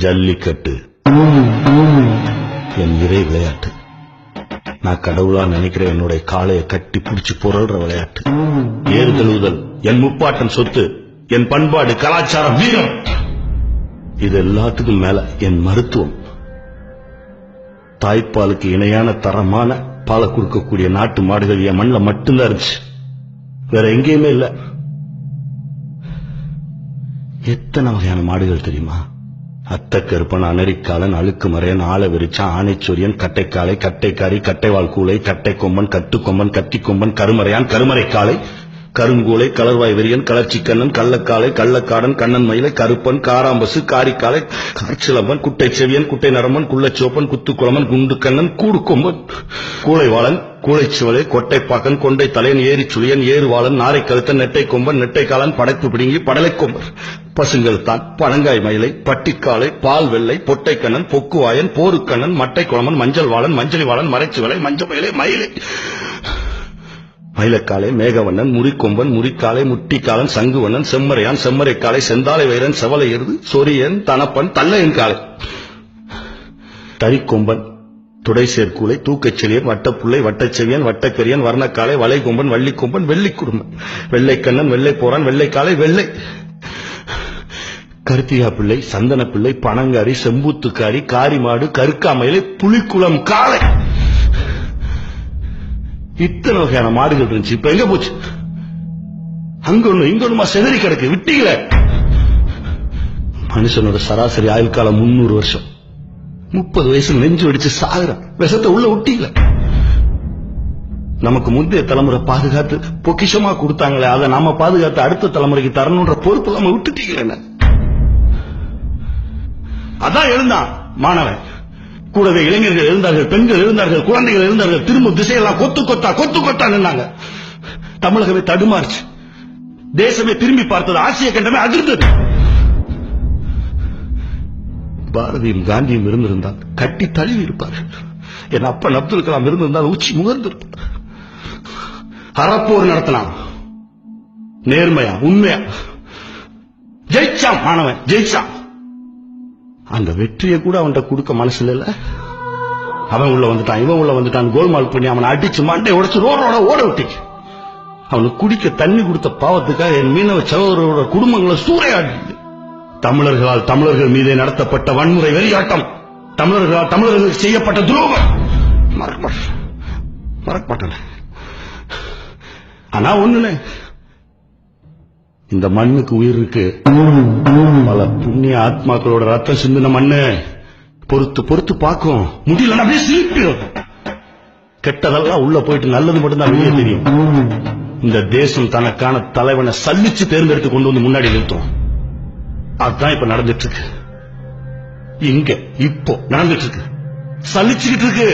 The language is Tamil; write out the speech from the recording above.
ஜல்லிக்கட்டு என் இறை விளையாட்டு. நான் கடவுளா நினைக்கிற என்னுடைய காளையை கட்டி பிடிச்சு புரள்ற விளையாட்டு. ஏறு தழுவுதல் என் முப்பாட்டன் சொத்து, என் பண்பாடு, கலாச்சாரம், வீரம். இது எல்லாத்துக்கும் மேல என் மருத்துவம். தாய்ப்பாலுக்கு இணையான தரமான பாலை கொடுக்கக்கூடிய நாட்டு மாடுகள் என் மண்ணில் மட்டும்தான் இருந்துச்சு, வேற எங்கேயுமே இல்ல. எத்தனை வகையான மாடுகள் தெரியுமா? அத்தக்கருப்பன், அமெரிக்காலன், அழுக்கு மறையன், ஆளை விரிச்சான், ஆணைச்சொரியன், கட்டைக்காலை, கட்டைக்காரி, கட்டைவால் கூளை, கட்டை கொம்பன், கட்டுக்கொம்பன், கத்தி கொம்பன், கருமறையான், கருமறைக்காலை, கருங்கூளை, கலர்வாய் வெறியன், கலர்ச்சிக்கண்ணன், கள்ளக்காலை, கள்ளக்காடன், கண்ணன் மயிலை, கருப்பன், காராம்பசு, காரிக்காலை, காய்ச்சிலம்பன், குட்டை செவியன், குட்டை நரம்பன், குள்ளச்சோப்பன், குத்துக்குளமன், குண்டுக்கண்ணன், கூடுக்கொம்பன், கூளைவாளன், கூளைச்சுவலை, கொட்டைப்பாக்கன், கொண்டை தலையன், ஏரி சுழியன், ஏறுவாளன், நாரை கழுத்தன், நெட்டை கொம்பன், நெட்டைக்காலன், படைப்பு பிடுங்கி, படலை கொம்பன், பசுங்கள் தான், பனங்காய் மயிலை, பட்டிக்காலை, பால் வெள்ளை, பொட்டைக்கண்ணன், பொக்குவாயன், போருக்கண்ணன், மட்டை குளமன், மஞ்சள் வாளன், மஞ்சளி வாளன், மறைச்சுவலை, மஞ்சள் மயிலை, மயிலை, மயிலக்காலை, மேகவண்ணன், முறிக்கொம்பன், முறிக்காலை, முட்டிக்காலன், சங்குவண்ணன், செம்மறையான், செம்மறைக்காலை, செந்தாலை வைரன், செவலை எருது, சொரியன், தனப்பன், தல்லையன் காலை, தரிக்கொம்பன், துடை சேர்க்கூலை, தூக்கச்செழியன், வட்டப்புள்ளை, வட்டச்செவியன், வட்டக்கரியன், வர்ணக்காலை, வளைகொம்பன், வள்ளிக்கொம்பன், வெள்ளி குடும்பன், வெள்ளைக்கண்ணன், வெள்ளை போறான், வெள்ளைக்காலை, வெள்ளை கருத்தியா பிள்ளை, சந்தன பிள்ளை, பனங்காரி, செம்பூத்துக்காரி, காரிமாடு, கருக்காமயிலை, புலிக்குளம் காலை. இத்தனை வகையான மாடுகள் இருந்துச்சு. இப்ப எங்க போச்சு? அங்க ஒண்ணு இங்க ஒண்ணுமா செதறி கிடக்கு, விட்டீங்களே. மனுஷனோட சராசரி ஆயுள் காலம் 300 வருஷம். 30 வயசுல நெஞ்சு வெடிச்சு சாகுற விஷத்தை உள்ள விட்டீங்களே. நமக்கு முந்தைய தலைமுறை பாதுகாத்து பொக்கிஷமா கொடுத்தாங்களே, அதை நாம பாதுகாத்து அடுத்த தலைமுறைக்கு தரணுன்ற பொறுப்பு நம்ம விட்டுட்டீங்களே. அதான் எழுந்தான் மாணவன். கூடவே இளைஞர்கள் எழுந்தார்கள், பெண்கள் எழுந்தார்கள், குழந்தைகள் எழுந்தார்கள். திரும்ப திசையெல்லாம் கொத்து கொத்தா கொத்து கொத்தா நின்னாங்க. தமிழகமே தடுமாறுச்சு. தேசமே திரும்பி பார்த்தது. ஆசிய கண்டமே அதிர்ந்தது. பாரதியும் காந்தியும் இருந்திருந்தால் கட்டி தழுவி இருப்பார்கள். என் அப்பன் அப்துல் கலாம் இருந்திருந்தால் உச்சி முகர்ந்திருப்பார். அறப்போர் நடத்தினான், நேர்மையா உண்மையா ஜெயிச்சான். மாணவன் ஜெயிச்சான். அந்த வெற்றியை கூட அவன்கிட்ட கொடுக்க மனசுல இல்ல. அவன் உள்ள வந்துட்டான், இவன் உள்ள வந்துட்டான். கோல்மால் பண்ணி அவனை அடிச்சு மண்டை உடைச்சு ரோடோட ஓட விட்டீங்க. அவனுக்கு குடிக்க தண்ணி கொடுத்த பாவத்துக்காக என் மீனவ சகோதரரோட குடும்பங்களை சூறையாடி. தமிழர்களால் தமிழர்கள் மீதே நடத்தப்பட்ட வன்முறை, வெறியாட்டம், தமிழர்களால் தமிழர்களுக்கு செய்யப்பட்ட துரோகம் மறக்க மாட்டேன். ஆனா ஒண்ணுன்னு, இந்த மண்ணுக்கு உயிர் இருக்கு. பல புண்ணிய ஆத்மாக்களோட ரத்தம் சிந்தின மண்ணு பொறுத்து பொறுத்து பார்க்கும். முடியல அப்படியே சிரிப்பிடும். கெட்டதெல்லாம் உள்ள போயிட்டு நல்லது மட்டும்தான் வெளியே தெரியும். இந்த தேசம் தனக்கான தலைவனை சல்லிச்சு தேர்ந்தெடுத்து கொண்டு வந்து முன்னாடி நிறுத்தும். அதுதான் இப்ப நடந்துட்டு இருக்கு. இங்க இப்போ நடந்துட்டு இருக்கு. சலிச்சுக்கிட்டு இருக்கு.